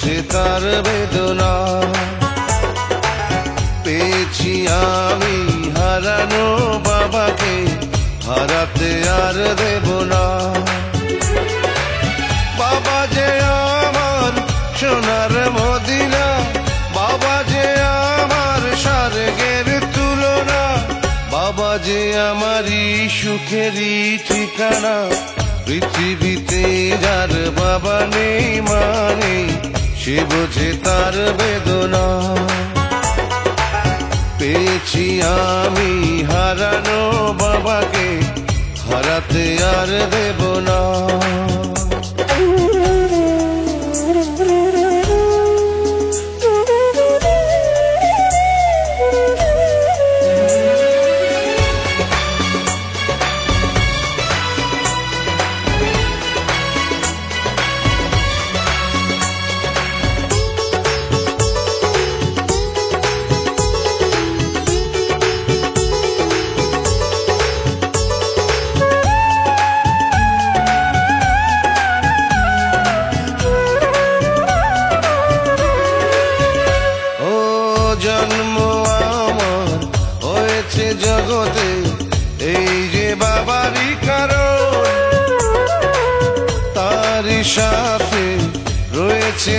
বোঝে তার বেদনা। পেয়েছি আমি হারানো বাবাকে, হারাতে আর দেব না। বাবা যে আমার সোনার মদিনা, বাবা যে আমার স্বর্গের তুলনা, বাবা যে আমারই সুখেরই ঠিকানা। পৃথিবীতে যার বাবা নেই মানে সে বোঝে তার বেদনা। পেয়েছি আমি হারানো বাবাকে, হারাতে আর দেব না। জন্ম আমার হয়েছে জগতে এই যে বাবারই কারণ, তারই সাথে রয়েছে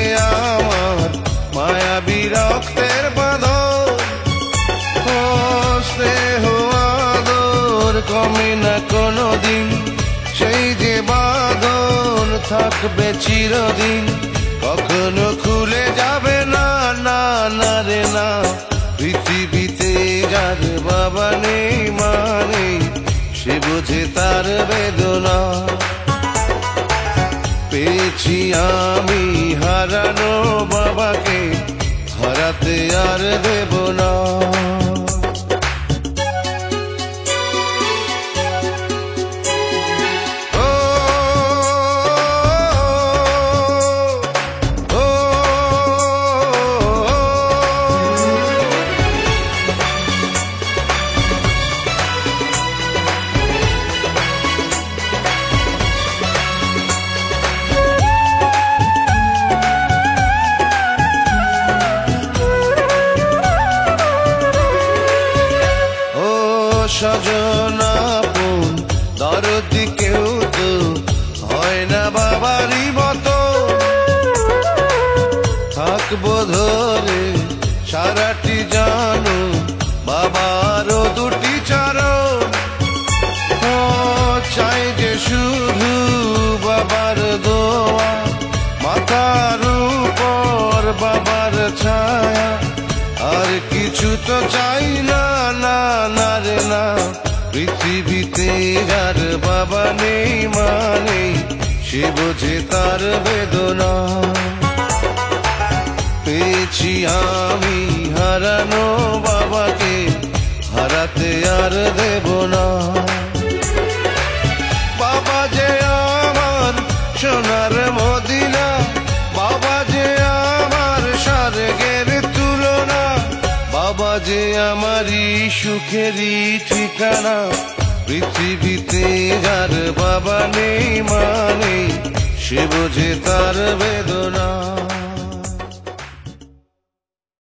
আমার মায়াবী রক্তের বাঁধন। ও স্নেহ আদর কমে না কোনোদিন, সেই যে বাঁধন থাকবে চিরদিন, কখনো খুলে যাবে না, না না রে না। পৃথিবীতে যার বাবা নেই মানে সে বোঝে তার বেদনা। পেয়েছি আমি হারানো বাবাকে, হারাতে আর দেব না। সজনা আপন দরদি কেউ তো হয় না বাবারই মতো, থাকবো ধরে সারাটি জানো বাবারও দুটি চরণ। ও চাই যে শুধু বাবার দোয়া, মাথার উপর বাবার ছায়া, আর কিছু তো চাই না, না না রে না। পৃথিবীতে যার বাবা নেই মানে সে বোঝে তার বেদনা। পেয়েছি আমি হারানো বাবাকে, হারাতে আর দেব না। বাবা যে আমার সোনার মদিনা, বাবা যে আমার স্বর্গের তুলনা, বাবা যে আমারই সুখেরই ঠিকানা। পৃথিবীতে যার বাবা নেই মানে সে বোঝে তার বেদনা।